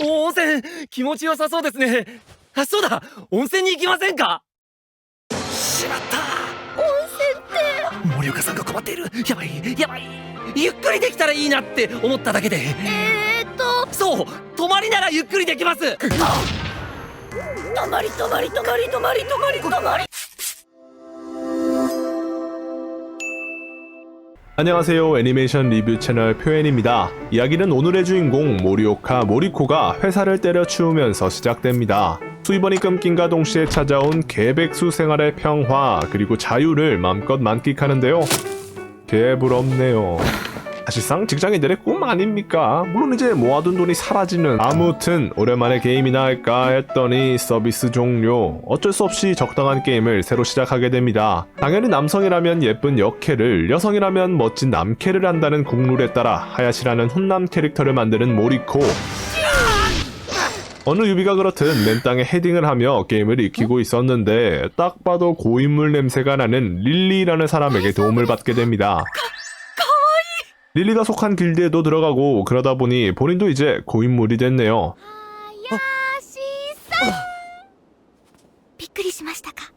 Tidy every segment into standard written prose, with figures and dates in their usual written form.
温泉気持ちよさそうですね。あ、そうだ、温泉に行きませんか。しまった。温泉って森岡さんが困っている。やばいやばい。ゆっくりできたらいいなって思っただけで。そう、泊まりならゆっくりできます。泊まり。안녕하세요. 애니메이션 리뷰 채널 표엔입니다. 이야기는 오늘의 주인공 모리오카 모리코가 회사를 때려치우면서 시작됩니다. 수입원이 끊김과 동시에 찾아온 개백수 생활의 평화 그리고 자유를 마음껏 만끽하는데요. 개부럽네요. 사실상 직장인들의 꿈 아닙니까? 물론 이제 모아둔 돈이 사라지는. 아무튼 오랜만에 게임이나 할까 했더니 서비스 종료. 어쩔 수 없이 적당한 게임을 새로 시작하게 됩니다. 당연히 남성이라면 예쁜 여캐를, 여성이라면 멋진 남캐를 한다는 국룰에 따라 하야시라는 훈남 캐릭터를 만드는 모리코. 어느 유비가 그렇듯 맨땅에 헤딩을 하며 게임을 익히고 있었는데 딱 봐도 고인물 냄새가 나는 릴리라는 사람에게 도움을 받게 됩니다. 릴리가 속한 길드에도 들어가고 그러다 보니 본인도 이제 고인물이 됐네요. びっくりしましたか。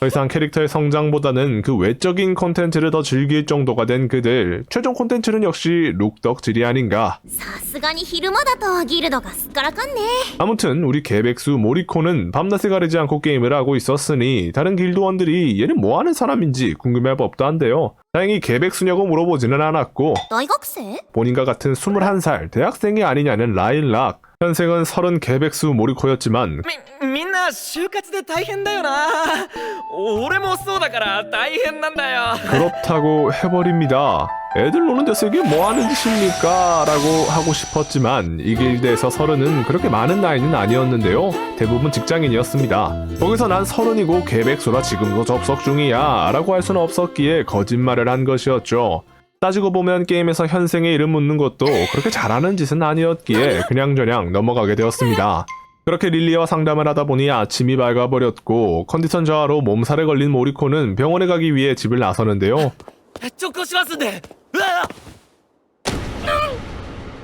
더 이상 캐릭터의 성장보다는 그 외적인 콘텐츠를 더 즐길 정도가 된 그들. 최종 콘텐츠는 역시 룩덕질이 아닌가. さすがに昼間だとギルドがすっからかんね。 아무튼 우리 개백수 모리코는 밤낮을 가리지 않고 게임을 하고 있었으니 다른 길드원들이 얘는 뭐하는 사람인지 궁금해할 법도 한데요. 다행히 개백수냐고 물어보지는 않았고 大学生？ 본인과 같은 21살 대학생이 아니냐는 라일락. 현생은 30 개백수 모리코였지만 みんな就活で大変だよな。俺もそうだから大変なんだよ。 그렇다고 해버립니다. 애들 노는 데서 이게 뭐하는 짓입니까? 라고 하고 싶었지만 이 길드에서 30은 그렇게 많은 나이는 아니었는데요. 대부분 직장인이었습니다. 거기서 난 30이고 개백수라 지금도 접속 중이야 라고 할 수는 없었기에 거짓말을 한 것이었죠. 따지고 보면 게임에서 현생의 이름 묻는 것도 그렇게 잘하는 짓은 아니었기에 그냥저냥 넘어가게 되었습니다. 그렇게 릴리와 상담을 하다 보니 아침이 밝아버렸고 컨디션 저하로 몸살에 걸린 모리코는 병원에 가기 위해 집을 나서는데요. 直行しますんで。うわ。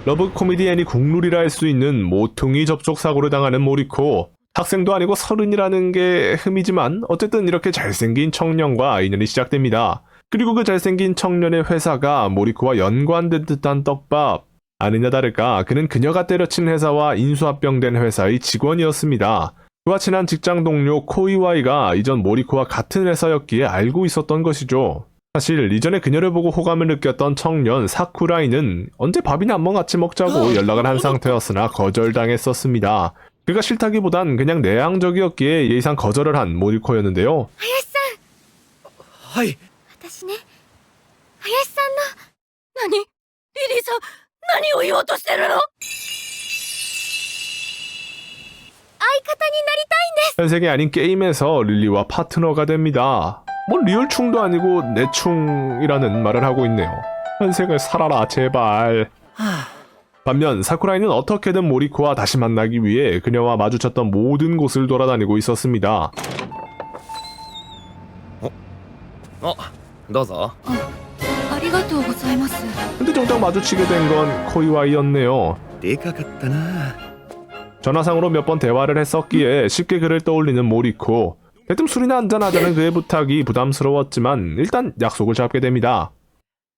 러브 코미디 애니 국룰이라 할 수 있는 모퉁이 접촉 사고를 당하는 모리코. 학생도 아니고 30이라는 게 흠이지만 어쨌든 이렇게 잘생긴 청년과 인연이 시작됩니다. 그리고 그 잘생긴 청년의 회사가 모리코와 연관된 듯한 떡밥. 아니나 다를까 그는 그녀가 때려친 회사와 인수합병된 회사의 직원이었습니다. 그와 친한 직장 동료 코이와이가 이전 모리코와 같은 회사였기에 알고 있었던 것이죠. 사실 이전에 그녀를 보고 호감을 느꼈던 청년 사쿠라이는 언제 밥이나 한번 같이 먹자고 연락을 한 상태였으나 거절당했었습니다. 그가 싫다기보단 그냥 내향적이었기에 예의상 거절을 한 모리코였는데요. はい。私ね、林さんの。何？リリーさん、何を言おうとしてるの？相方になりたいんです。 현생이 아닌 게임에서 릴리와 파트너가 됩니다. 뭐 리얼충도 아니고 내충이라는 말을 하고 있네요. 현생을 살아라 제발. 반면 사쿠라이는 어떻게든 모리코와 다시 만나기 위해 그녀와 마주쳤던 모든 곳을 돌아다니고 있었습니다. どうぞ。ありがとうございます。 근데 정작 마주치게 된 건 코이와이였네요. でかかったな。 전화상으로 몇 번 대화를 했었기에 쉽게 그를 떠올리는 모리코. 대뜸 술이나 한잔하자는 그의 부탁이 부담스러웠지만 일단 약속을 잡게 됩니다.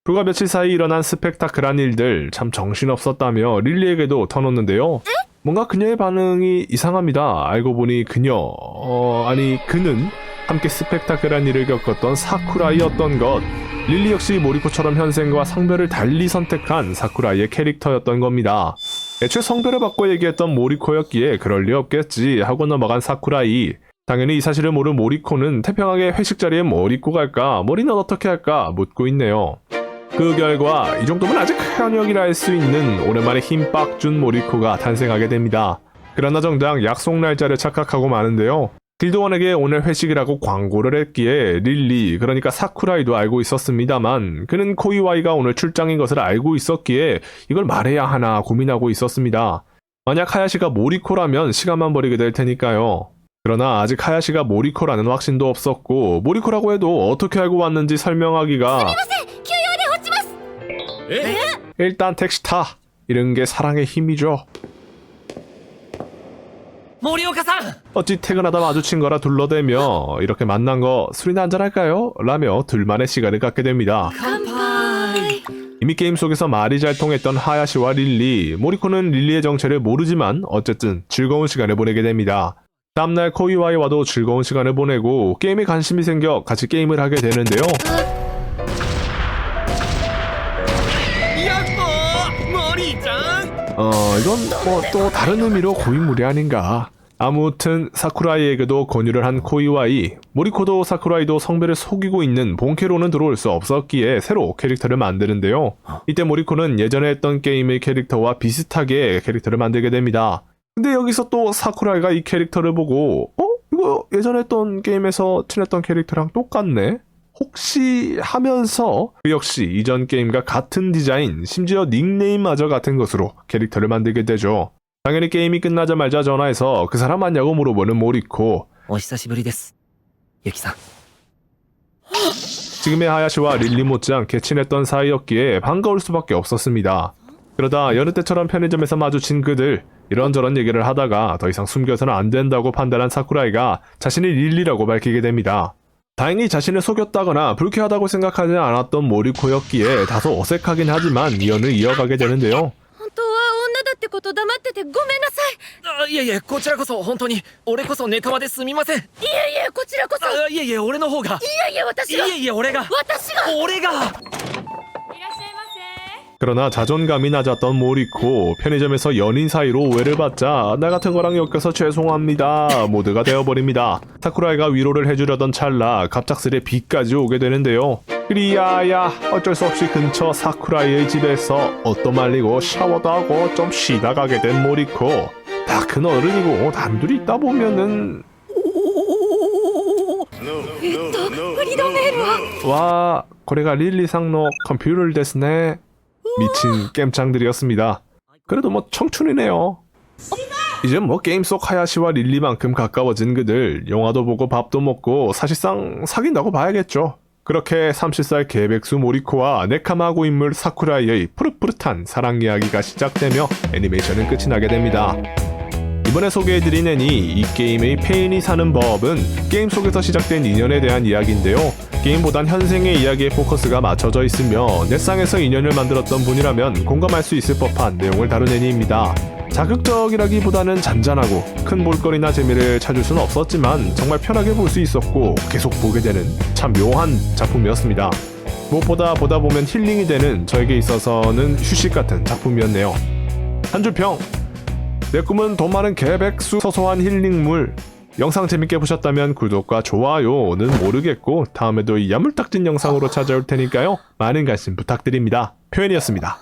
불과 며칠 사이 일어난 스펙타클한 일들 참 정신없었다며 릴리에게도 터놓는데요. 뭔가 그녀의 반응이 이상합니다. 알고 보니 그는 함께 스펙타클한 일을 겪었던 사쿠라이였던 것. 릴리 역시 모리코처럼 현생과 성별을 달리 선택한 사쿠라이의 캐릭터였던 겁니다. 애초에 성별을 바꿔 얘기했던 모리코였기에 그럴 리 없겠지 하고 넘어간 사쿠라이. 당연히 이 사실을 모른 모리코는 태평하게 회식 자리에 뭘 입고 갈까, 머리는 어떻게 할까 묻고 있네요. 그 결과 이 정도면 아직 현역이라 할 수 있는 오랜만에 힘 빡 준 모리코가 탄생하게 됩니다. 그러나 정작 약속 날짜를 착각하고 마는데요. 길드원에게 오늘 회식이라고 광고를 했기에 릴리, 그러니까 사쿠라이도 알고 있었습니다만 그는 코이와이가 오늘 출장인 것을 알고 있었기에 이걸 말해야 하나 고민하고 있었습니다. 만약 하야시가 모리코라면 시간만 버리게 될 테니까요. 그러나 아직 하야시가 모리코라는 확신도 없었고 모리코라고 해도 어떻게 알고 왔는지 설명하기가 일단 택시 타. 이런 게 사랑의 힘이죠. 森岡さん 어찌 퇴근하다 마주친 거라 둘러대며 이렇게 만난 거 술이나 한잔할까요? 라며 둘만의 시간을 갖게 됩니다. 乾杯 이미 게임 속에서 말이 잘 통했던 하야시와 릴리, 모리코는 릴리의 정체를 모르지만 어쨌든 즐거운 시간을 보내게 됩니다. 다음날 코이와이와도 즐거운 시간을 보내고 게임에 관심이 생겨 같이 게임을 하게 되는데요. やっほーモリーちゃん 이건 뭐 또 다른 의미로 고인물이 아닌가. 아무튼 사쿠라이에게도 권유를 한 코이와이, 모리코도 사쿠라이도 성배를 속이고 있는 본캐로는 들어올 수 없었기에 새로 캐릭터를 만드는데요. 이때 모리코는 예전에 했던 게임의 캐릭터와 비슷하게 캐릭터를 만들게 됩니다. 근데 여기서 또 사쿠라이가 이 캐릭터를 보고 이거 예전에 했던 게임에서 친했던 캐릭터랑 똑같네? 혹시 하면서 그 역시 이전 게임과 같은 디자인, 심지어 닉네임마저 같은 것으로 캐릭터를 만들게 되죠. 당연히 게임이 끝나자마자 전화해서 그 사람 맞냐고 물어보는 모리코. お久しぶりですユキさん 지금의 하야시와 릴리 못지않게 친했던 사이였기에 반가울 수밖에 없었습니다. 그러다 여느 때처럼 편의점에서 마주친 그들, 이런저런 얘기를 하다가 더 이상 숨겨서는 안 된다고 판단한 사쿠라이가 자신이 릴리라고 밝히게 됩니다. 다행히 자신을 속였다거나 불쾌하다고 생각하지 않았던 모리코였기에 다소 어색하긴 하지만 연을 이어가게 되는데요. 本当は女だってこと黙っててごめんなさい。あいえいえこちらこそ本当に俺こそネカマですみませんいえいえこちらこそ。あいえいえ俺の方がいえいえ私が。いえいえ俺が私が。俺が 그러나 자존감이 낮았던 모리코, 편의점에서 연인 사이로 오해를 받자 나 같은 거랑 엮여서 죄송합니다 모드가 되어버립니다. 사쿠라이가 위로를 해주려던 찰나 갑작스레 비까지 오게 되는데요. 그리야야 어쩔 수 없이 근처 사쿠라이의 집에서 옷도 말리고 샤워도 하고 좀 쉬다 가게 된 모리코. 다 큰 어른이고 단둘이 있다 보면은 フリドメールは。 와 고래가 릴리상노 컴퓨터를 됐네. 미친 겜짱들이었습니다. 그래도 뭐 청춘이네요. 이제 뭐 게임 속 하야시와 릴리만큼 가까워진 그들, 영화도 보고 밥도 먹고 사실상 사귄다고 봐야겠죠. 그렇게 30살 개백수 모리코와 네카마 고인물 사쿠라이의 푸릇푸릇한 사랑 이야기가 시작되며 애니메이션은 끝이 나게 됩니다. 이번에 소개해드린 애니 이 게임의 페인이 사는 법은 게임 속에서 시작된 인연에 대한 이야기인데요. 게임보단 현생의 이야기에 포커스가 맞춰져 있으며 넷상에서 인연을 만들었던 분이라면 공감할 수 있을 법한 내용을 다룬 애니입니다. 자극적이라기보다는 잔잔하고 큰 볼거리나 재미를 찾을 수는 없었지만 정말 편하게 볼 수 있었고 계속 보게 되는 참 묘한 작품이었습니다. 무엇보다 보다 보면 힐링이 되는 저에게 있어서는 휴식 같은 작품이었네요. 한 줄 평! 내 꿈은 돈 많은 개백수 소소한 힐링물. 영상 재밌게 보셨다면 구독과 좋아요는 모르겠고 다음에도 이 야물딱진 영상으로 찾아올 테니까요. 많은 관심 부탁드립니다. 표현이었습니다.